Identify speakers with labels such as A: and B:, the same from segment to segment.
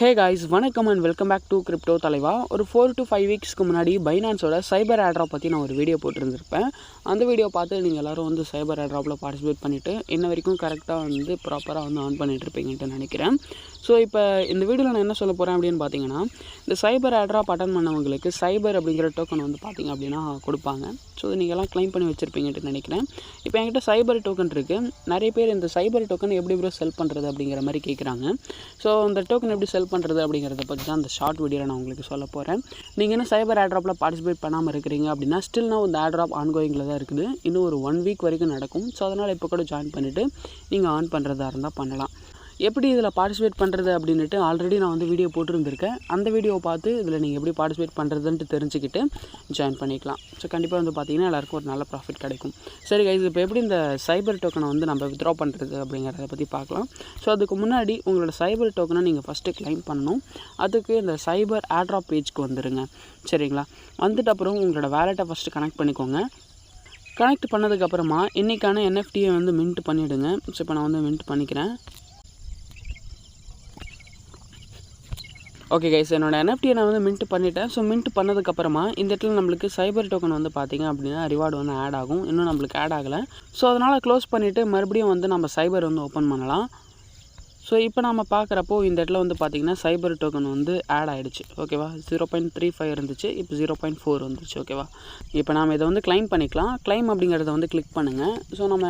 A: ஹே guys, வணக்கம் and welcome back to crypto தலைவா. ஒரு 4 to 5 வீக்ஸ்க்கு முன்னாடி பைனான்ஸோட சைபர் ஏர்ட்ராப் பற்றி நான் ஒரு வீடியோ போட்டிருந்திருப்பேன். அந்த வீடியோ பார்த்து நீங்கள் எல்லோரும் வந்து சைபர் ஏர்ட்ராப்பில் பார்ட்டிசிபேட் பண்ணிவிட்டு இன்ன வரைக்கும் கரெக்டாக வந்து ப்ராப்பராக வந்து ஆன் பண்ணிகிட்ருப்பீங்கன்ட்டு நினைக்கிறேன். ஸோ இப்போ இந்த வீடியோவில் நான் என்ன சொல்ல போகிறேன் அப்படின்னு பார்த்தீங்கன்னா, இந்த சைபர் ஏர்ட்ராப் அட்டன் பண்ணவங்களுக்கு சைபர் அப்படிங்கிற டோக்கன் வந்து பார்த்திங்க அப்படின்னா கொடுப்பாங்க. ஸோ நீங்கள் எல்லாம் க்ளைம் பண்ணி வச்சுருப்பீங்கன்ட்டு நினைக்கிறேன். இப்போ என்கிட்ட சைபர் டோக்கன் இருக்குது. நிறைய பேர் இந்த சைபர் டோக்கன் எப்படி ப்ரோ செல் பண்ணுறது அப்படிங்கிற மாதிரி கேட்குறாங்க. ஸோ இந்த டோக்கன் எப்படி செல் பண்ணுறது அப்படிங்கிறத பற்றி தான் இந்த ஷார்ட் வீடியோவில் நான் உங்களுக்கு சொல்ல போகிறேன். நீங்கள் இன்னும் சைபர் ஏர்ட்ராப்பில் பார்ட்டிசிபேட் பண்ணாமல் இருக்கிறீங்க அப்படின்னா ஸ்டில் நான் இந்த ஏர்ட்ராப் ஆன்கோயிங்கில் தான் இருக்குது. இன்னும் ஒரு 1 வீக் வரைக்கும் நடக்கும். ஸோ அதனால் இப்போ கூட ஜாயின் பண்ணிவிட்டு நீங்கள் ஆன் பண்ணுறதா இருந்தால் பண்ணலாம். எப்படி இதில் பார்ட்டிசிபேட் பண்ணுறது அப்படின்ட்டு ஆல்ரெடி நான் வந்து வீடியோ போட்டுருந்துருக்கேன். அந்த வீடியோவை பார்த்து இதில் நீங்கள் எப்படி பார்ட்டிசிபேட் பண்ணுறதுன்ட்டு தெரிஞ்சுக்கிட்டு ஜாயின் பண்ணிக்கலாம். ஸோ கண்டிப்பாக வந்து பார்த்திங்கன்னா எல்லாேருக்கும் ஒரு நல்ல ப்ராஃபிட் கிடைக்கும். சரி கைஸ், இப்போ எப்படி இந்த சைபர் டோக்கனை வந்து நம்ம வித்ட்ரா பண்ணுறது அப்படிங்கிறத பற்றி பார்க்கலாம். ஸோ அதுக்கு முன்னாடி உங்களோட சைபர் டோக்கனை நீங்கள் ஃபஸ்ட்டு க்ளைம் பண்ணணும். அதுக்கு இந்த சைபர் ஏர்ட்ராப் பேஜ்க்கு வந்துடுங்க. சரிங்களா? வந்துட்டு அப்புறம் உங்களோட வேலெட்டை ஃபஸ்ட்டு கனெக்ட் பண்ணிக்கோங்க. கனெக்ட் பண்ணதுக்கப்புறமா இன்றைக்கான என்எஃப்டியை வந்து மின்ட் பண்ணிவிடுங்க. ஸோ இப்போ நான் வந்து மின்ட் பண்ணிக்கிறேன். ஓகே கைஸ், என்னோட என்எஃப்டியை நான் வந்து மின்ட் பண்ணிட்டேன். ஸோ மின்ட் பண்ணதுக்கப்புறமா இந்த இடத்துல நம்மளுக்கு சைபர் டோக்கன் வந்து பார்த்திங்க அப்படின்னா ரிவார்டு வந்து ஆட் ஆகும். இன்னும் நம்மளுக்கு ஆட் ஆகலை. ஸோ அதனால் க்ளோஸ் பண்ணிவிட்டு மறுபடியும் வந்து நம்ம சைபர் வந்து ஓப்பன் பண்ணலாம். ஸோ இப்போ நம்ம பார்க்குறப்போ இந்த இடத்துல வந்து பார்த்திங்கன்னா சைபர் டோக்கன் வந்து ஆட் ஆகிடுச்சு. ஓகேவா? 0.35 இருந்துச்சு, இப்போ 0.4 வந்துருச்சு. ஓகேவா? இப்போ நம்ம இதை வந்து க்ளைம் பண்ணிக்கலாம். க்ளைம் அப்படிங்கிறத வந்து கிளிக் பண்ணுங்கள். ஸோ நம்ம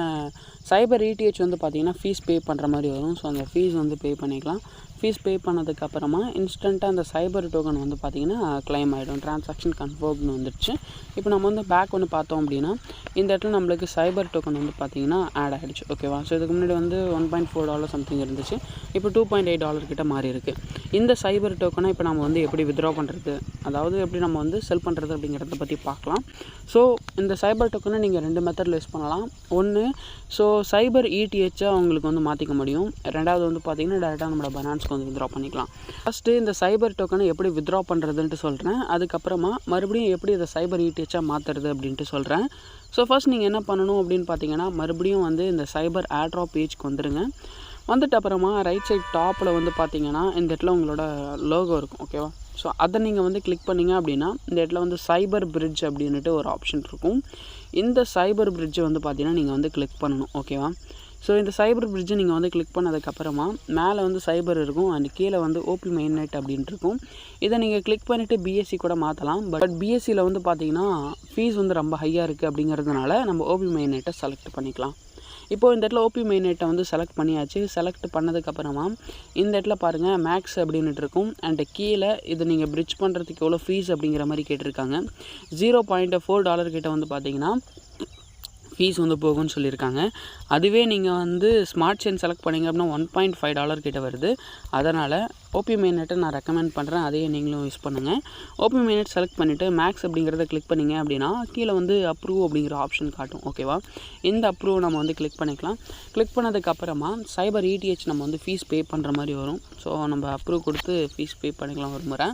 A: சைபர் இடிஹெச் வந்து பார்த்திங்கன்னா ஃபீஸ் பே பண்ணுற மாதிரி வரும். ஸோ அந்த ஃபீஸ் வந்து பே பண்ணிக்கலாம். ஃபீஸ் பே பண்ணதுக்கப்புறமா இன்ஸ்டண்ட்டாக அந்த சைபர் டோக்கன் வந்து பார்த்திங்கன்னா க்ளைம் ஆகிடும். ட்ரான்சாக்ஷன் கன்ஃபார்ம்னு வந்துடுச்சு. இப்போ நம்ம வந்து பேக் ஒன்று பார்த்தோம் அப்படின்னா இந்த இடத்துல நம்மளுக்கு சைபர் டோக்கன் வந்து பார்த்திங்கன்னா ஆட் ஆகிடுச்சு. ஓகேவா? ஸோ இதுக்கு முன்னாடி வந்து $1.4 சம்திங் இருந்துச்சு. இப்போ $2.8 கிட்ட மாறி இருக்குது. இந்த சைபர் டோக்கனை இப்போ நம்ம வந்து எப்படி வித்ட்ரா பண்ணுறது, அதாவது எப்படி நம்ம வந்து செல் பண்ணுறது அப்படிங்கிறத பற்றி பார்க்கலாம். ஸோ இந்த சைபர் டோக்கனை நீங்கள் 2 மெத்தடில் யூஸ் பண்ணலாம். ஒன்று, ஸோ சைபர் இடிஹெச்சாக அவங்களுக்கு வந்து மாற்றிக்க முடியும். ரெண்டாவது வந்து பார்த்திங்கன்னா டேரெக்டாக நம்மளோட பைனான்ஸ்க்கு வந்து வித்ட்ரா பண்ணிக்கலாம். ஃபஸ்ட்டு இந்த சைபர் டோக்கனை எப்படி வித்ட்ரா பண்ணுறதுன்ட்டு சொல்கிறேன். அதுக்கப்புறமா மறுபடியும் எப்படி இதை சைபர் இடிஹெச்சாக மாற்றுறது அப்படின்ட்டு சொல்கிறேன். ஸோ ஃபஸ்ட் நீங்கள் என்ன பண்ணணும் அப்படின்னு பார்த்தீங்கன்னா, மறுபடியும் வந்து இந்த சைபர் ஏர்ட்ராப் பேஜ்க்கு வந்துடுங்க. வந்துட்டு அப்புறமா ரைட் சைட் டாப்பில் வந்து பார்த்திங்கன்னா இந்த இடத்துல உங்களோட லோகோ இருக்கும். ஓகேவா? ஸோ அதை நீங்கள் வந்து கிளிக் பண்ணிங்க அப்படின்னா இந்த இடத்துல வந்து சைபர் பிரிட்ஜ் அப்படின்ட்டு ஒரு ஆப்ஷன் இருக்கும். இந்த சைபர் பிரிட்ஜை வந்து பார்த்திங்கன்னா நீங்கள் வந்து கிளிக் பண்ணணும். ஓகேவா? ஸோ இந்த சைபர் பிரிட்ஜை நீங்கள் வந்து கிளிக் பண்ணதுக்கப்புறமா மேலே வந்து சைபர் இருக்கும் அண்ட் கீழே வந்து ஓபி மெயின்நெட் அப்படின்ட்டு இருக்கும். இதை நீங்கள் கிளிக் பண்ணிவிட்டு பிஎஸ்சி கூட மாற்றலாம். பட் பிஎஸ்சியில் வந்து பார்த்திங்கன்னா ஃபீஸ் வந்து ரொம்ப ஹையாக இருக்குது அப்படிங்கிறதுனால நம்ம ஓபி மெயின்நெட்டை செலக்ட் பண்ணிக்கலாம். இப்போது இந்த இடத்துல ஓபி மெயின்நெட்டை வந்து செலக்ட் பண்ணியாச்சு. செலக்ட் பண்ணதுக்கப்புறமா இந்த இடத்துல பாருங்கள் மேக்ஸ் அப்படின்ட்டு இருக்கும். அண்ட் கீழே இது நீங்கள் பிரிட்ஜ் பண்ணுறதுக்கு எவ்வளோ ஃபீஸ் அப்படிங்கிற மாதிரி கேட்டிருக்காங்க. $0.4 கிட்ட வந்து பார்த்திங்கன்னா ஃபீஸ் வந்து போகும்னு சொல்லியிருக்காங்க. அதுவே நீங்கள் வந்து ஸ்மார்ட் செயின் செலக்ட் பண்ணிங்க அப்படின்னா $1.5 கிட்ட வருது. அதனால் ஓபி மெயின்நெட்டை நான் ரெக்கமெண்ட் பண்ணுறேன். அதையே நீங்களும் யூஸ் பண்ணுங்கள். ஓபி மெயின்நெட் செலக்ட் பண்ணிவிட்டு மேக்ஸ் அப்படிங்கிறத கிளிக் பண்ணிங்க அப்படின்னா கீழே வந்து அப்ரூவ் அப்படிங்கிற ஆப்ஷன் காட்டும். ஓகேவா? இந்த அப்ரூவ் நம்ம வந்து கிளிக் பண்ணிக்கலாம். கிளிக் பண்ணதுக்கப்புறமா சைபர் இடிஹெச் நம்ம வந்து ஃபீஸ் பே பண்ணுற மாதிரி வரும். ஸோ நம்ம அப்ரூவ் கொடுத்து ஃபீஸ் பே பண்ணிக்கலாம் ஒரு முறை.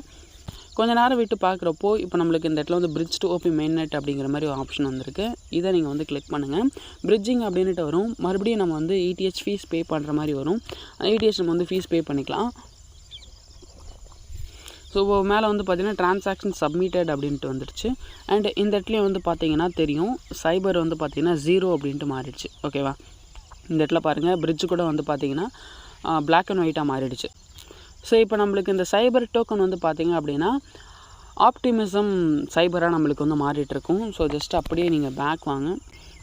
A: கொஞ்ச நேரம் விட்டு பார்க்குறப்போ இப்போ நம்மளுக்கு இந்த இடத்துல வந்து பிரிட்ஜ் டு ஓபி மெயின்நெட் அப்படிங்கிற மாதிரி ஒரு ஆப்ஷன் வந்திருக்கு. இதை நீங்கள் வந்து கிளிக் பண்ணுங்கள். பிரிட்ஜிங் அப்படின்ட்டு வரும். மறுபடியும் நம்ம வந்து இடிஹெச் ஃபீஸ் பே பண்ணுற மாதிரி வரும். இடிஹெச் நம்ம வந்து ஃபீஸ் பே பண்ணிக்கலாம். ஸோ மேலே வந்து பார்த்திங்கன்னா ட்ரான்சாக்ஷன் சப்மிட்டட் அப்படின்ட்டு வந்துடுச்சு. அண்ட் இந்த இடத்துலையும் வந்து பார்த்திங்கன்னா தெரியும் சைபர் வந்து பார்த்திங்கன்னா 0 அப்படின்ட்டு மாறிடுச்சு. ஓகேவா? இந்த இடத்துல பாருங்கள் பிரிட்ஜ் கூட வந்து பார்த்திங்கன்னா பிளாக் அண்ட் ஒயிட்டாக மாறிடுச்சு. ஸோ இப்போ நம்மளுக்கு இந்த சைபர் டோக்கன் வந்து பார்த்திங்க அப்படின்னா ஆப்டிமிசம் சைபராக நம்மளுக்கு வந்து மாறிட்டுருக்கும். ஸோ ஜஸ்ட் அப்படியே நீங்கள் பேக் வாங்க.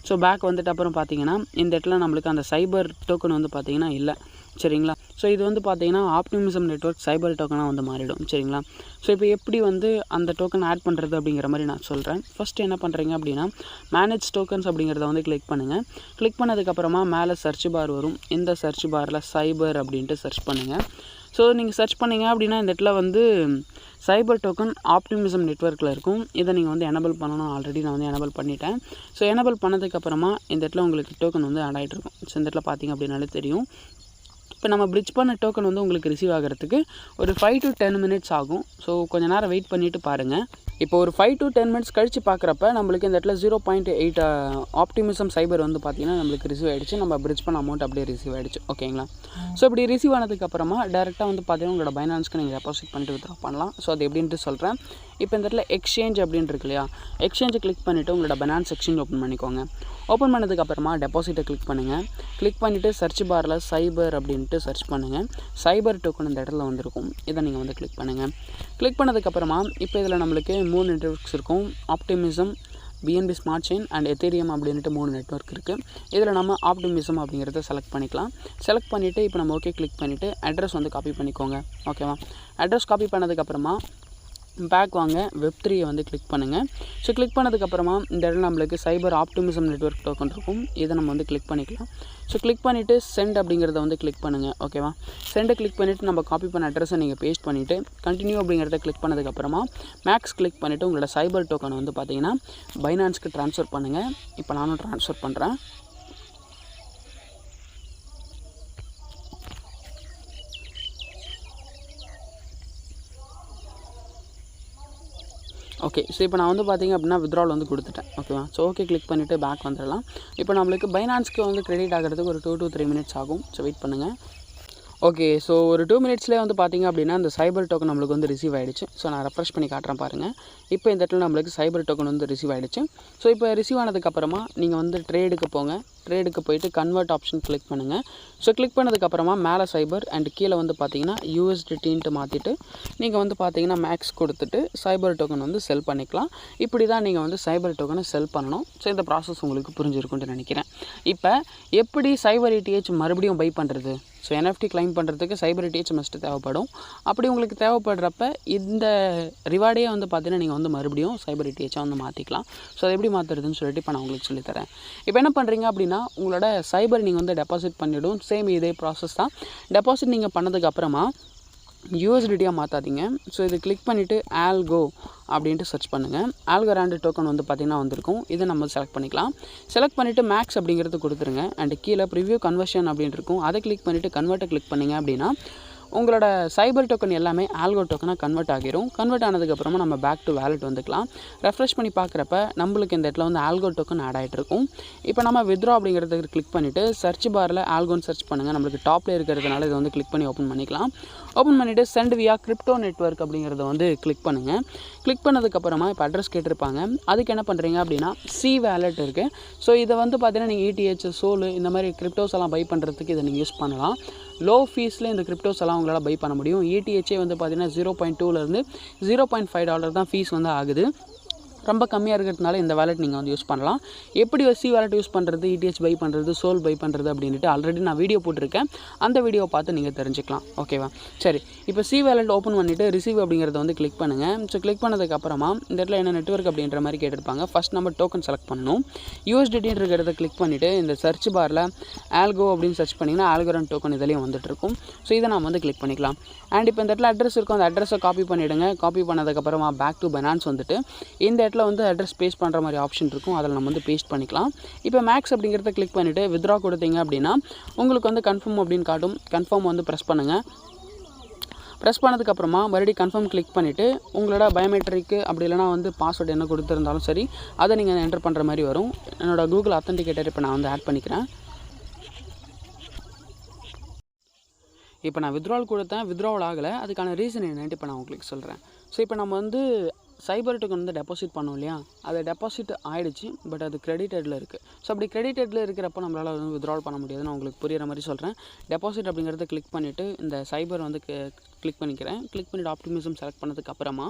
A: ஸோ பேக் வந்துட்டு அப்புறம் பார்த்திங்கன்னா இந்த இடத்துல நம்மளுக்கு அந்த சைபர் டோக்கன் வந்து பார்த்திங்கன்னா இல்லை. சரிங்களா? ஸோ இது வந்து பார்த்திங்கன்னா ஆப்டிமிசம் நெட்வொர்க் சைபர் டோக்கனாக வந்து மாறிடும். சரிங்களா? ஸோ இப்போ எப்படி வந்து அந்த டோக்கன் ஆட் பண்ணுறது அப்படிங்கிற மாதிரி நான் சொல்கிறேன். ஃபஸ்ட்டு என்ன பண்ணுறீங்க அப்படின்னா மேனேஜ் டோக்கன்ஸ் அப்படிங்கிறத வந்து கிளிக் பண்ணுங்கள். கிளிக் பண்ணதுக்கப்புறமா மேலே சர்ச் பார் வரும். இந்த சர்ச் பாரில் சைபர் அப்படின்ட்டு சர்ச் பண்ணுங்கள். ஸோ நீங்கள் சர்ச் பண்ணிங்க அப்படின்னா இந்த இடத்துல வந்து சைபர் டோக்கன் ஆப்டிமிசம் நெட்வொர்க்கில் இருக்கும். இதை நீங்கள் வந்து எனபிள் பண்ணணும். ஆல்ரெடி நான் வந்து எனபிள் பண்ணிட்டேன். ஸோ எனபிள் பண்ணதுக்கப்புறமா இந்த இடத்துல உங்களுக்கு டோக்கன் வந்து ஆட் ஆகிட்டு இருக்கும். ஸோ இந்த இடத்துல பார்த்திங்க அப்படின்னாலே தெரியும். இப்போ நம்ம பிரிட்ஜ் பண்ண டோக்கன் வந்து உங்களுக்கு ரிசீவ் ஆகிறதுக்கு ஒரு 5 to 10 minutes ஆகும். ஸோ கொஞ்சம் நேரம் வெயிட் பண்ணிவிட்டு பாருங்கள். இப்போ ஒரு 5 to 10 மினிட்ஸ் கழித்து பார்க்குறப்ப நம்மளுக்கு இந்த இடத்துல 0.8 ஆப்டிமிசம் சைபர் வந்து பார்த்திங்கன்னா நம்மளுக்கு ரிசீவ் ஆகிடுச்சு. நம்ம பிரிட்ஜ் பண்ண அமௌண்ட் அப்படியே ரிசீவ் ஆகிடுச்சு. ஓகேங்களா? ஸோ இப்படி ரிசீவ் ஆனதுக்கப்புறமா டேரெக்டாக வந்து பார்த்திங்கன்னா உங்களோட பைனான்ஸ்க்கு நீங்கள் டெபாசிட் பண்ணிட்டு வித்ட்ரா பண்ணலாம். ஸோ அது எப்படின்ட்டு சொல்கிறேன். இப்போ இந்த இடத்துல எக்ஸ்சேஞ்ச் அப்படின்ட்டு இருக்கு இல்லையா, எக்ஸ்சேஞ்சை கிளிக் பண்ணிவிட்டு உங்களோட பைனான்ஸ் எக்ஸ்சேஞ்ச் ஓப்பன் பண்ணிக்கோங்க. ஓப்பன் பண்ணதுக்கப்புறமா டெபாசிட்டை கிளிக் பண்ணுங்கள். கிளிக் பண்ணிவிட்டு சர்ச் பாரில் சைபர் அப்படின்ட்டு சர்ச் பண்ணுங்கள். சைபர் டோக்கன் இந்த இடத்துல வந்துருக்கும். இதை நீங்கள் வந்து கிளிக் பண்ணுங்கள். கிளிக் பண்ணதுக்கப்புறமா இப்போ இதில் நம்மளுக்கு 3 நெட்வொர்க்ஸ் இருக்கும். Optimism, BNB smart chain and Ethereum அப்படின்ட்டு 3 நெட்வொர்க் இருக்குது. இதில் நம்ம ஆப்டிமிசம் அப்படிங்கிறத செலக்ட் பண்ணிக்கலாம். செலக்ட் பண்ணிவிட்டு இப்போ நம்ம ஓகே கிளிக் பண்ணிவிட்டு அட்ரஸ் வந்து காப்பி பண்ணிக்கோங்க. ஓகேவா? அட்ரஸ் காப்பி பண்ணதுக்கப்புறமா பேக் வாங்க வெப்3 வந்து கிளிக் பண்ணுங்கள். ஸோ கிளிக் பண்ணதுக்கப்புறமா இந்த இடத்துல நம்மளுக்கு சைபர் ஆப்டிமிசம் நெட்வொர்க் டோக்கன் இருக்கும். இதை நம்ம வந்து கிளிக் பண்ணிக்கலாம். ஸோ கிளிக் பண்ணிவிட்டு சென்ட் அப்படிங்கிறத வந்து கிளிக் பண்ணுங்கள். ஓகேவா? சென்டை கிளிக் பண்ணிவிட்டு நம்ம காப்பி பண்ண அட்ரஸை நீங்கள் பேஸ்ட் பண்ணிவிட்டு கண்டினியூ அப்படிங்கிறத கிளிக் பண்ணதுக்கப்புறமா மேக்ஸ் கிளிக் பண்ணிவிட்டு உங்களோட சைபர் டோக்கன் வந்து பார்த்தீங்கன்னா பைனான்ஸ்க்கு ட்ரான்ஸ்ஃபர் பண்ணுங்கள். இப்போ நானும் ட்ரான்ஸ்ஃபர் பண்ணுறேன். ஓகே. ஸோ இப்போ நான் வந்து பார்த்திங்க அப்படின்னா வித்ட்ரால் வந்து கொடுத்துட்டேன். ஓகேவா? ஸோ ஓகே கிளிக் பண்ணிவிட்டு பேக் வந்துடலாம். இப்போ நம்மளுக்கு பைனான்ஸ்க்கு வந்து கிரெடிட் ஆகிறதுக்கு ஒரு 2 to 3 மினிட்ஸ் ஆகும். ஸோ வெயிட் பண்ணுங்கள். ஓகே. ஸோ ஒரு 2 மினிட்ஸ்லேயே வந்து பார்த்திங்க அப்படின்னா இந்த சைபர் டோக்கன் நம்மளுக்கு வந்து ரிசீவ் ஆகிடுச்சு. ஸோ நான் ரெஃப்ரெஷ் பண்ணி காட்டுறேன் பாருங்கள். இப்போ இந்த இடத்துல நம்மளுக்கு சைபர் டோக்கன் வந்து ரிசீவ் ஆகிடுச்சு. ஸோ இப்போ ரிசீவ் ஆனதுக்கப்புறமா நீங்கள் வந்து ட்ரேடுக்கு போங்க. ட்ரேடுக்கு போயிட்டு கன்வெர்ட் ஆப்ஷன் கிளிக் பண்ணுங்கள். ஸோ கிளிக் பண்ணதுக்கப்புறமா மேலே சைபர் அண்ட் கீழே வந்து பார்த்தீங்கன்னா USDTன்ட்டு மாற்றிட்டு நீங்கள் வந்து பார்த்தீங்கன்னா மேக்ஸ் கொடுத்துட்டு சைபர் டோக்கன் வந்து செல் பண்ணிக்கலாம். இப்படி தான் நீங்கள் வந்து சைபர் டோக்கனை செல் பண்ணணும். ஸோ இந்த ப்ராசஸ் உங்களுக்கு புரிஞ்சிருக்கும்னு நினைக்கிறேன். இப்போ எப்படி சைபர் ETH மறுபடியும் பை பண்ணுறது? ஸோ NFT கிளைம் பண்ணுறதுக்கு சைபர் ETH மஸ்ட்டு தேவைப்படும். அப்படி உங்களுக்கு தேவைப்படுறப்ப இந்த ரிவார்டே வந்து பார்த்தீங்கன்னா நீங்கள் வந்து மறுபடியும் சைபர் ETH வந்து மாற்றிக்கலாம். ஸோ அதை எப்படி மாற்றுறதுன்னு சொல்லிட்டு இப்போ நான் உங்களுக்கு சொல்லித்தரேன். இப்போ என்ன பண்ணுறீங்க அப்படின்னா உங்களோட சைபர் நீங்கள் வந்து டெபாசிட் பண்ணிவிடும். சேம் இதே ப்ராசஸ் தான். டெபாசிட் நீங்கள் பண்ணதுக்கப்புறமா USDTயாக மாற்றாதீங்க. ஸோ இது கிளிக் பண்ணிவிட்டு ஆல்கோ அப்படின்ட்டு சர்ச் பண்ணுங்கள். ஆல்கோராண்டு டோக்கன் வந்து பார்த்திங்கன்னா வந்திருக்கும். இதை நம்ம செலக்ட் பண்ணிக்கலாம். செலக்ட் பண்ணிவிட்டு மேக்ஸ் அப்படிங்கிறது கொடுத்துருங்க. அண்ட் கீழே ப்ரிவ்யூ கன்வர்ஷன் அப்படின்ட்டு இருக்கும். அதை கிளிக் பண்ணிவிட்டு கன்வெர்ட்டை கிளிக் பண்ணிங்க அப்படின்னா உங்களோட சைபர் டோக்கன் எல்லாமே ஆல்கோ டோக்கனாக கன்வெர்ட் ஆகிரும். கன்வெர்ட் ஆனதுக்கப்புறமா நம்ம பேக் டு வேலெட் வந்துக்கலாம். ரெஃப்ரெஷ் பண்ணி பார்க்குறப்ப நம்மளுக்கு இந்த இடத்துல வந்து ஆல்கோ டோக்கன் ஆட் ஆகிட்டு இருக்கும். இப்போ நம்ம வித்ட்ரா அப்படிங்கிறதுக்கு கிளிக் பண்ணிவிட்டு சர்ச் பாரில் ஆல்கோன்னு சர்ச் பண்ணுங்கள். நம்மளுக்கு டாப்பில் இருக்கிறதுனால இதை வந்து கிளிக் பண்ணி ஓப்பன் பண்ணிக்கலாம். ஓப்பன் பண்ணிவிட்டு சென்ட் வியா கிரிப்டோ நெட்வொர்க் அப்படிங்கிறத வந்து கிளிக் பண்ணுங்கள். கிளிக் பண்ணதுக்கப்புறமா இப்போ அட்ரஸ் கேட்டிருப்பாங்க. அதுக்கு என்ன பண்ணுறீங்க அப்படின்னா C வேலெட் இருக்குது. ஸோ இதை வந்து பார்த்தீங்கன்னா நீங்கள் ETH, சோல் இந்த மாதிரி கிரிப்டோஸ் எல்லாம் பை பண்ணுறதுக்கு இதை நீங்கள் யூஸ் பண்ணலாம். லோ ஃபீஸில் இந்த கிரிப்டோஸ் எல்லாம் உங்களால் பை பண்ண முடியும். ETH வந்து பார்த்தீங்கன்னா $0.2லேருந்து $0.5 தான் ஃபீஸ் வந்து ஆகுது. ரொம்ப கம்மியாக இருக்கிறதுனால இந்த வேலெட் நீங்கள் வந்து யூஸ் பண்ணலாம். எப்படி C வேலெட் யூஸ் பண்ணுறது, ETH பை பண்ணுறது, சோல் பை பண்ணுறது அப்படின்ட்டு ஆல்ரெடி நான் வீடியோ போட்டிருக்கேன். அந்த வீடியோ பார்த்து நீங்கள் தெரிஞ்சுக்கலாம். ஓகேவா? சரி. இப்போ C வேலெட் ஓப்பன் பண்ணிவிட்டு ரிசீவ் அப்படிங்கிறத வந்து கிளிக் பண்ணுங்கள். ஸோ கிளிக் பண்ணதுக்கப்புறமா இந்த இடத்துல என்ன நெட்வொர்க் அப்படின்ற மாதிரி கேட்டிருப்பாங்க. ஃபஸ்ட் நம்ம டோக்கன் செலக்ட் பண்ணணும். USDT இருக்கிறத கிளிக் பண்ணிவிட்டு இந்த சர்ச் பாரில் ஆல்கோ அப்படின்னு சர்ச் பண்ணிங்கன்னா ஆல்கோரான் டோக்கன் இதுலேயும் வந்துட்டுருக்கும். ஸோ இதை நம்ம வந்து கிளிக் பண்ணிக்கலாம். அண்ட் இப்போ இந்த இடத்துல அட்ரஸ் இருக்கும். அந்த அட்ரஸை காப்பி பண்ணிவிடுங்க. காப்பி பண்ணதுக்கப்புறமா பேக் டு பைனான்ஸ் வந்துட்டு இந்த இடத்துல வந்து அட்ரஸ் பேஸ்ட் பண்ணுற மாதிரி ஆப்ஷன் இருக்கும். அதில் நம்ம வந்து பேஸ்ட் பண்ணிக்கலாம். இப்போ மேக்ஸ் அப்படிங்கிறத கிளிக் பண்ணிவிட்டு வித்ட்ரா கொடுத்தீங்க அப்படின்னா உங்களுக்கு வந்து கன்ஃபார்ம் அப்படின்னு காட்டும். கன்ஃபார்ம் வந்து ப்ரெஸ் பண்ணுங்கள். ப்ரெஸ் பண்ணதுக்கப்புறமா மறுபடியும் கன்ஃபார்ம் கிளிக் பண்ணிவிட்டு உங்களோட பயோமெட்ரிக்கு அப்படி இல்லைனா வந்து பாஸ்வேர்டு என்ன கொடுத்துருந்தாலும் சரி அதை நீங்கள் என்டர் பண்ணுற மாதிரி வரும். என்னோடய கூகுள் அத்தன்டிகேட்டர் இப்போ நான் வந்து ஆட் பண்ணிக்கிறேன். இப்போ நான் வித்ட்ரால் கொடுத்தேன், வித்ட்ராவல் ஆகலை. அதுக்கான ரீசன் என்னென்ட்டு இப்போ நான் உங்களுக்கு சொல்கிறேன். ஸோ இப்போ நம்ம வந்து சைபர் டோக்கன் வந்து டெபாசிட் பண்ணோம் இல்லையா, அது டெபாசிட் ஆகிடுச்சு. பட் அது கிரெடிட்டடில் இருக்குது. ஸோ அப்படி கிரெடிட்டடில் இருக்கிறப்ப நம்மளால் வந்து வித்ட்ரால் பண்ண முடியாது. நான் உங்களுக்கு புரிகிற மாதிரி சொல்கிறேன். டெபாசிட் அப்படிங்கிறத கிளிக் பண்ணிவிட்டு இந்த சைபர் வந்து கிளிக் பண்ணிக்கிறேன். கிளிக் பண்ணிவிட்டு ஆப்டிமிசம் செலக்ட் பண்ணதுக்கப்புறமா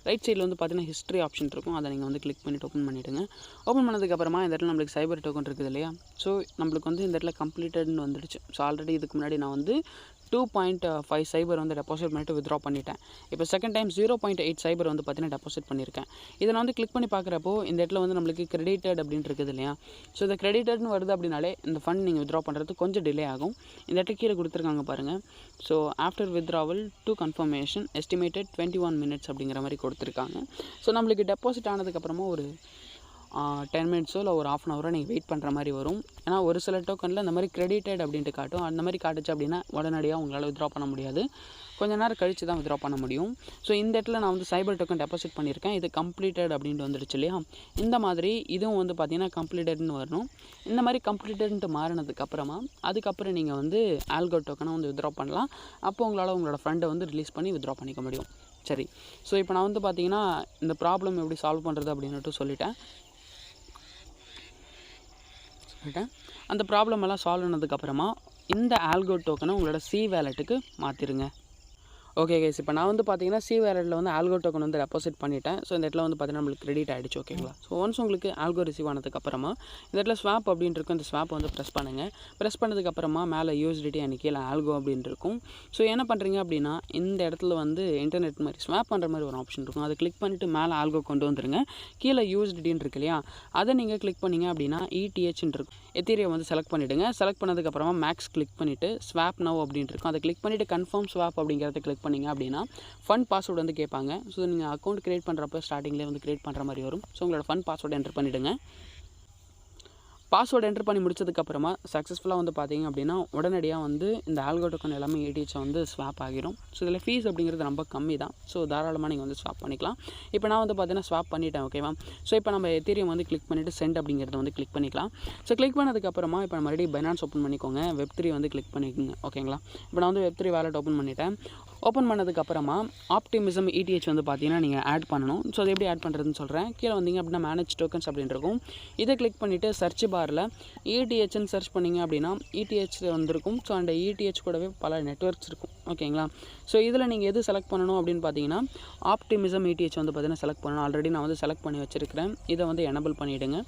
A: ரைட் சைடில் வந்து பார்த்தீங்கன்னா ஹிஸ்ட்ரி ஆப்ஷன் இருக்கும். அதை நீங்கள் வந்து கிளிக் பண்ணிவிட்டு ஓப்பன் பண்ணிவிடுங்க. ஓப்பன் பண்ணதுக்கப்புறமா இந்த இடத்துல நம்மளுக்கு சைபர் டோக்கன் இருக்குது இல்லையா, ஸோ நம்மளுக்கு வந்து இந்த இடத்துல கம்ப்ளீட்டட்னு வந்துடுச்சு. ஸோ ஆல்ரெடி இதுக்கு முன்னாடி நான் வந்து 2.5 சைபர் வந்து டெபாசிட் பண்ணிவிட்டு வித்ட்ரா பண்ணிட்டேன். இப்போ செகண்ட் டைம் 0.8 சைபர் வந்து பார்த்தீங்கன்னா டெபாசிட் பண்ணியிருக்கேன். இதை நான் வந்து கிளிக் பண்ணி பார்க்குறப்போ இந்த இடத்துல வந்து நம்மளுக்கு கிரெடிட்டட் அப்படின்ட்டு இருக்குது இல்லையா. ஸோ இந்த கிரெடிட்டட்னு வருது அப்படின்னாலே இந்த ஃபண்ட் நீங்கள் வித்ட்ரா பண்ணுறது கொஞ்சம் டிலே ஆகும். இந்த இடத்துல கீழே கொடுத்துருக்காங்க பாருங்கள். So after withdrawal to confirmation estimated 21 minutes அப்படிங்கிற மாதிரி கொடுத்துருக்காங்க. ஸோ நம்மளுக்கு டெபாசிட் ஆனதுக்கப்புறமா ஒரு 10 மினிட்ஸோ இல்லை ஒரு 1/2 ஹவரோ நீங்கள் வெயிட் பண்ணுற மாதிரி வரும். ஏன்னா ஒரு சில டோக்கனில் இந்த மாதிரி கிரெடிட்டட் அப்படின்ட்டு காட்டும். அந்த மாதிரி காட்டுச்சு அப்படின்னா உடனடியாக உங்களால் வித்ட்ரா பண்ண முடியாது, கொஞ்சம் நேரம் கழித்து தான் வித்ட்ரா பண்ண முடியும். ஸோ இந்த இடத்துல நான் வந்து சைபர் டோக்கன் டெபாசிட் பண்ணியிருக்கேன். இது கம்ப்ளீட்டட் அப்படின்ட்டு வந்துடுச்சு இல்லையா. இந்த மாதிரி இதுவும் வந்து பார்த்திங்கன்னா கம்ப்ளீட்டட்னு வரணும். இந்த மாதிரி கம்ப்ளீட்டட்ன்ட்டு மாறினதுக்கப்புறமா அதுக்கப்புறம் நீங்கள் வந்து ஆல்கோ டோக்கனை வந்து வித்ட்ரா பண்ணலாம். அப்போ உங்களால் உங்களோட ஃபண்டை வந்து ரிலீஸ் பண்ணி வித்ட்ரா பண்ணிக்க முடியும். சரி, ஸோ இப்போ நான் வந்து பார்த்திங்கன்னா இந்த ப்ராப்ளம் எப்படி சால்வ் பண்ணுறது அப்படின்ட்டு சொல்லிட்டேன். அந்த ப்ராப்ளம் எல்லாம் சால்வ் ஆனதுக்கப்புறமா இந்த ஆல்கோ டோக்கனை உங்களோட சி வேலெட்டுக்கு மாற்றிடுங்க. ஓகே கைஸ், இப்போ நான் வந்து பார்த்தீங்கன்னா சி வேலெட்டில் வந்து ஆல்கோ டோக்கன் வந்து டெபாசிட் பண்ணிட்டேன். ஸோ இந்த இடத்துல வந்து பார்த்தீங்கன்னா நம்மளுக்கு கிரெடிட் ஆகிடுச்சு. ஓகேங்களா. ஸோ ஒன்ஸ் உங்களுக்கு ஆல்கோ ரிசீவ் ஆனதுக்கப்புறமா இந்த இடத்துல ஸ்வாப் அப்படின்ட்டு இருக்கும். இந்த ஸ்வாப் வந்து ப்ரெஸ் பண்ணுங்கள். ப்ரெஸ் பண்ணதுக்கப்புறமா மேலே USDT அன்றைக்கி கீழே ஆல்கோ அப்படின்ட்டு இருக்கும். ஸோ என்ன பண்ணுறீங்க அப்படின்னா இந்த இடத்துல வந்து இன்டர்நெட் மாதிரி ஸ்வாப் பண்ணுற மாதிரி ஒரு ஆப்ஷன் இருக்கும். அதை கிளிக் பண்ணிவிட்டு மேலே ஆல்கோ கொண்டு வந்துருங்க. கீழே USDTன்னு இருக்கு இல்லையா, அதை நீங்கள் கிளிக் பண்ணிங்க அப்படின்னா ETHன்னு இருக்கும். எத்தீரியம் வந்து செலக்ட் பண்ணிவிடுங்க. செலக்ட் பண்ணதுக்கப்புறமா மேக்ஸ் கிளிக் பண்ணிவிட்டு ஸ்வாப் நவ் அப்படின்ட்டு இருக்கும். அதை கிளிக் பண்ணிவிட்டு கன்ஃபார்ம் ஸ்வாப் அப்படிங்கிறத கிளிக் பண்ணிங்க அப்படின்னா ஃபண்ட் பாஸ்வேர்டு வந்து கேட்பாங்க. ஸோ நீங்கள் அக்கௌண்ட் க்ரியேட் பண்ணுறப்போ ஸ்டார்டிங்லேயே வந்து க்ரியேட் பண்ணுற மாதிரி வரும். ஸோ உங்களோட ஃபண்ட் பாஸ்வேர்டு என்டர் பண்ணிவிடுங்க. பாஸ்வேர்டு என்டர் பண்ணி முடிச்சதுக்கப்புறமா சக்ஸஸ்ஃபுல்லாக வந்து பார்த்தீங்க அப்படின்னா உடனடியாக வந்து இந்த ஆல்கோ டோக்கன் எல்லாமே ETH வந்து ஸ்வாப் ஆகிரும். ஸோ இதில் ஃபீஸ் அப்படிங்கிறது ரொம்ப கம்மி தான். ஸோ தாராளமாக நீங்கள் வந்து ஸ்வாப் பண்ணிக்கலாம். இப்போ நான் வந்து பார்த்தீங்கன்னா ஸ்வாப் பண்ணிட்டேன். ஓகேவா. ஸோ இப்போ நம்ம எத்தீரியம் வந்து கிளிக் பண்ணிவிட்டு சென்ட் அப்படிங்கிறத வந்து கிளிக் பண்ணிக்கலாம். ஸோ கிளிக் பண்ணதுக்கப்புறமா இப்போ நான் மறுபடியும் பைனான்ஸ் ஓப்பன் பண்ணிக்கோங்க. Web3 வந்து கிளிக் பண்ணிக்கோங்க. ஓகேங்களா. இப்போ நான் வந்து Web3 வாலெட் ஓப்பன் பண்ணிட்டேன். ஓப்பன் பண்ணதுக்கப்புறமா ஆப்டிமிசம் ETH வந்து பார்த்தீங்கன்னா நீங்கள் ஆட் பண்ணணும். ஸோ அது எப்படி ஆட் பண்ணுறதுன்னு சொல்கிறேன். கீழே வந்தீங்க அப்படின்னா மேனேஜ் டோக்கன்ஸ் அப்படின்னு இருக்கும். இதை கிளிக் பண்ணிவிட்டு சர்ச் பாரில் ETHன்னு சர்ச் பண்ணிங்க அப்படின்னா ETH வந்திருக்கும். ஸோ அந்த ETH கூடவே பல நெட்வொர்க்ஸ் இருக்கும். ஓகேங்களா. ஸோ இதில் நீங்கள் எது செலக்ட் பண்ணணும் அப்படின்னு பார்த்தீங்கன்னா ஆப்டிமிசம் ETH வந்து பார்த்தீங்கன்னா செலக்ட் பண்ணணும். ஆல்ரெடி நான் வந்து செலக்ட் பண்ணி வச்சுருக்கிறேன். இதை வந்து எனபிள் பண்ணிவிடுங்க.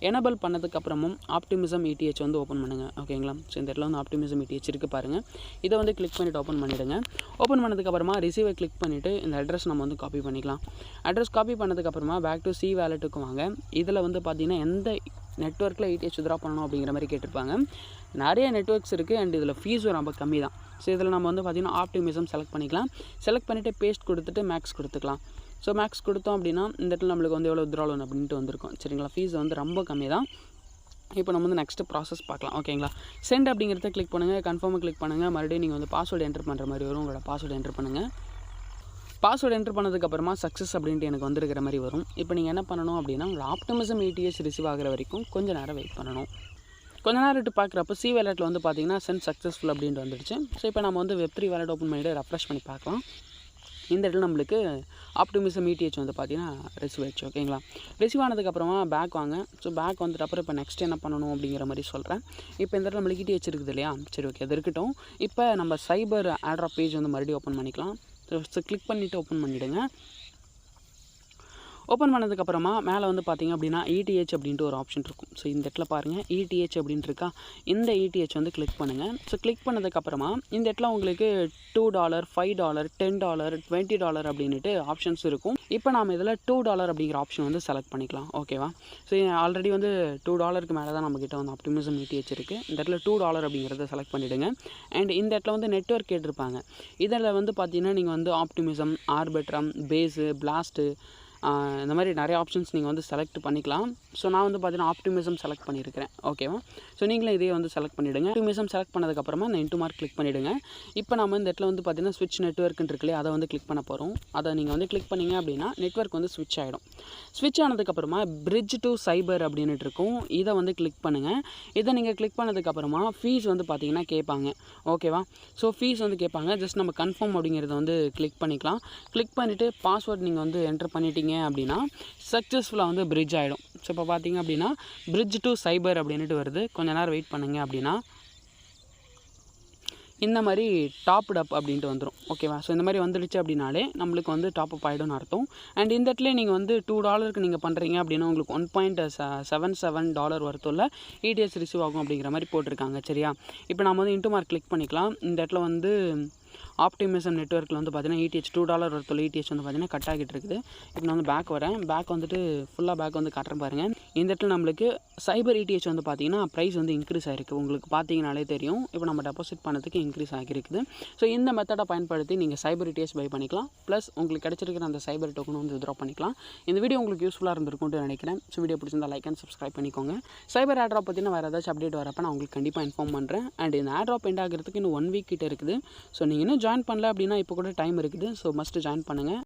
A: எனபிள் பண்ணதுக்கப்புறமும் ஆப்டிமிசம் ETH வந்து ஓப்பன் பண்ணுங்கள். ஓகேங்களா. ஸோ இந்த இடத்துல வந்து ஆப்டிமிசம் ETH இருக்குது பாருங்கள். இதை வந்து கிளிக் பண்ணிவிட்டு ஓப்பன் பண்ணிவிடுங்க. ஓப்பன் பண்ணதுக்கப்புறமா ரிசீவை கிளிக் பண்ணிவிட்டு இந்த அட்ரஸ் நம்ம வந்து காப்பி பண்ணிக்கலாம். அட்ரஸ் காப்பி பண்ணதுக்கப்புறமா பேக் டு சி வேலெட்டுக்கு வாங்க. இதில் வந்து பார்த்திங்கன்னா எந்த நெட்வொர்க்கில் ETH வித்ட்ரா பண்ணணும் அப்படிங்கிற மாதிரி கேட்டிருப்பாங்க. நிறைய நெட்வொர்க்ஸ் இருக்குது அண்ட் இதில் ஃபீஸும் ரொம்ப கம்மி தான். ஸோ இதில் நம்ம வந்து பார்த்திங்கன்னா ஆப்டிமிசம் செலக்ட் பண்ணிக்கலாம். செலக்ட் பண்ணிவிட்டு பேஸ்ட் கொடுத்துட்டு மேக்ஸ் கொடுத்துக்கலாம். ஸோ மேக்ஸ் கொடுத்தோம் அப்படின்னா இந்த இடத்துல நம்மளுக்கு வந்து எவ்வளோ வித்ட்ரால் ஒன்று அப்படின்ட்டு வந்திருக்கும். சரிங்களா. ஃபீஸ் வந்து ரொம்ப கம்மி தான். இப்போ நம்ம வந்து நெக்ஸ்ட்டு ப்ராசஸ் பார்க்கலாம். ஓகேங்களா. சென்ட் அப்படிங்கிறத கிளிக் பண்ணுங்கள். கன்ஃபார்மை கிளிக் பண்ணுங்கள். மறுபடியும் நீங்கள் வந்து பாஸ்வேர்டு என்டர் பண்ணுற மாதிரி வரும். உங்களோட பாஸ்வேர்டு என்டர் பண்ணுங்கள். பாஸ்வேர்டு என்டர் பண்ணதுக்கப்புறமா சக்ஸஸ் அப்படின்ட்டு எனக்கு வந்துருக்கிற மாதிரி வரும். இப்போ நீங்கள் என்ன பண்ணணும் அப்படின்னா உங்களோட ஆப்டிமிசம் ETH ரிசீவ் ஆகிற வரைக்கும் கொஞ்சம் நேரம் வெயிட் பண்ணணும். கொஞ்ச நேரம் விட்டு பார்க்குறப்போ சி வேலெட்டில் வந்து பார்த்தீங்கன்னா சென்ட் சக்ஸஸ்ஃபுல் அப்படின்ட்டு வந்துடுச்சு. ஸோ இப்போ நம்ம வந்து Web3 வேலெட் ஓப்பன் பண்ணிவிட்டு ரெஃப்ரெஷ் பண்ணி பார்க்கலாம். இந்த இடத்துல நம்மளுக்கு ஆப்டிமிசம் ETH வந்து பார்த்தீங்கன்னா ரிசீவ் ஆயிடுச்சு. ஓகேங்களா. ரிசீவ் ஆனதுக்கப்புறமா பேக் வாங்க. ஸோ பேக் வந்துட்டு அப்புறம் இப்போ நெக்ஸ்ட் என்ன பண்ணணும் அப்படிங்கிற மாதிரி சொல்கிறேன். இப்போ இந்த இடத்துல நம்மளுக்கு ETH இருக்குது இல்லையா. சரி, ஓகே, அது இருக்கட்டும். இப்போ நம்ம சைபர் ஆட்ராப் பேஜ் வந்து மறுபடியும் ஓப்பன் பண்ணிக்கலாம். ஸோ கிளிக் பண்ணிவிட்டு ஓப்பன் பண்ணிவிடுங்க. ஓப்பன் பண்ணதுக்கப்புறமா மேலே வந்து பார்த்திங்க அப்படின்னா ETH அப்படின்ட்டு ஒரு ஆப்ஷன் இருக்கும். ஸோ இந்த இடத்துல பாருங்கள் ETH அப்படின்ட்டு இருக்கா. இந்த ETH வந்து கிளிக் பண்ணுங்கள். ஸோ கிளிக் பண்ணதுக்கப்புறமா இந்த இடத்துல உங்களுக்கு $2, $5, $10, $20 அப்படின்ட்டு ஆப்ஷன்ஸ் இருக்கும். இப்போ நாம் இதில் $2 அப்படிங்கிற ஆப்ஷன் வந்து செலக்ட் பண்ணிக்கலாம். ஓகேவா. ஸோ ஆல்ரெடி வந்து $2க்கு மேலே தான் நம்மக்கிட்ட வந்து ஆப்டிமிசம் ETH இருக்குது. இந்த இடத்துல $2 அப்படிங்கிறத செலக்ட் பண்ணிவிடுங்க. அண்ட் இந்த இடத்துல வந்து நெட்வொர்க் கேட்டிருப்பாங்க. இதில் வந்து பார்த்தீங்கன்னா நீங்கள் வந்து ஆப்டிமிசம், ஆர்பிட்ரம், பேஸு, பிளாஸ்ட்டு, இந்த மாதிரி நிறைய ஆப்ஷன்ஸ் நீங்கள் வந்து செலக்ட் பண்ணிக்கலாம். ஸோ நான் வந்து பார்த்தீங்கன்னா ஆப்டிமிசம் செலக்ட் பண்ணியிருக்கிறேன். ஓகேவா. ஸோ நீங்களும் இதே வந்து செலக்ட் பண்ணிவிடுங்க. ஆப்டிமிசம் செலக்ட் பண்ணதுக்கப்புறமா இந்த இன்ட்டு மார்க் கிளிக் பண்ணிவிடுங்க. இப்போ நம்ம இந்த இடத்துல வந்து பார்த்தீங்கன்னா ஸ்விட்ச் நெட்வொர்க்குன்னு இருக்குல்லையே, அதை வந்து கிளிக் பண்ண போகிறோம். அதை நீங்கள் வந்து கிளிக் பண்ணிங்க அப்படின்னா நெட்வொர்க் வந்து ஸ்விட்ச் ஆகிடும். ஸ்விட்ச் ஆனதுக்கப்புறமா பிரிட்ஜ் டு சைபர் அப்படின்ட்டு இருக்கும். இதை வந்து கிளிக் பண்ணுங்கள். இதை நீங்கள் கிளிக் பண்ணதுக்கப்புறமா ஃபீஸ் வந்து பார்த்தீங்கன்னா கேட்பாங்க. ஓகேவா. ஸோ ஃபீஸ் வந்து கேட்பாங்க. ஜஸ்ட் நம்ம கன்ஃபார்ம் அப்படிங்கிறத வந்து கிளிக் பண்ணிக்கலாம். கிளிக் பண்ணிவிட்டு பாஸ்வேர்டு நீங்கள் வந்து என்டர் பண்ணிட்டீங்க அப்படின்னா சக்ஸஸ்ஃபுல்லாக வந்து பிரிட்ஜ் ஆகிடும். ஸோ இப்போ பார்த்தீங்க அப்படின்னா பிரிட்ஜ் டு சைபர் அப்படின்ட்டு வருது. கொஞ்சம் நேரம் வெயிட் பண்ணுங்க அப்படின்னா இந்த மாதிரி டாப்ட் அப் அப்படின்ட்டு வந்துடும். ஓகேவா. ஸோ இந்த மாதிரி வந்துடுச்சு அப்படின்னாலே நம்மளுக்கு வந்து டாப் அப் ஆகிடும்னு அர்த்தம். அண்ட் இந்த இடத்துல நீங்கள் வந்து $2 நீங்கள் பண்ணுறீங்க அப்படின்னா உங்களுக்கு $1.77 வருத்தம் ETH ரிசீவ் ஆகும் அப்படிங்கிற மாதிரி போட்டிருக்காங்க. சரியா. இப்போ நம்ம வந்து இன்ட்டு மார்க் கிளிக் பண்ணிக்கலாம். இந்த இடத்துல வந்து ஆப்டிமிசம் நெட்வொர்க்கில் வந்து பார்த்தீங்கன்னா ETH $2 ஒருத்தர் ETH வந்து பார்த்தீங்கன்னா கட் ஆகிட்டு இருக்குது. இப்போ நான் வந்து பேக் வரேன். பேக் வந்துட்டு ஃபுல்லாக பேக் வந்து காட்டுறேன் பாருங்கள். இந்த இடத்துல நம்மளுக்கு சைபர் ETH வந்து பார்த்தீங்கன்னா ப்ரைஸ் வந்து இன்க்ரீஸ் ஆகிருக்கு. உங்களுக்கு பார்த்தீங்கனாலே தெரியும். இப்போ நம்ம டெபாசிட் பண்ணதுக்கு இன்க்ரீஸ் ஆகிருக்குது. ஸோ இந்த மெத்தடை பயன்படுத்தி நீங்கள் சைபர் ETH பை பண்ணிக்கலாம். ப்ளஸ் உங்களுக்கு கிடைச்சிருக்கிற அந்த சைபர் டோக்கன் வந்து வித்ட்ரா பண்ணிக்கலாம். இந்த வீடியோ உங்களுக்கு யூஸ்ஃபுல்லாக இருந்திருக்கும்னு நினைக்கிறேன். ஸோ வீடியோ பிடிச்சிருந்தா லைக் அண்ட் சப்ஸ்கிரைப் பண்ணிக்கோங்க. சைபர் ஏர்ட்ராப் பற்றின வேறு ஏதாச்சும் அப்டேட் வரப்போ நான் உங்களுக்கு கண்டிப்பாக இன்ஃபார்ம் பண்ணுறேன். அண்ட் இந்த ஏர்ட்ராப் எண்ட் ஆகிறதுக்கு இன்னும் 1 வீக் கிட்ட இருக்குது. ஸோ நீங்கள் இன்னும் ஜாயின் பண்ணல அப்படின்னா இப்போ கூட டைம் இருக்குது. ஸோ மஸ்ட்டு ஜாயின் பண்ணுங்கள்.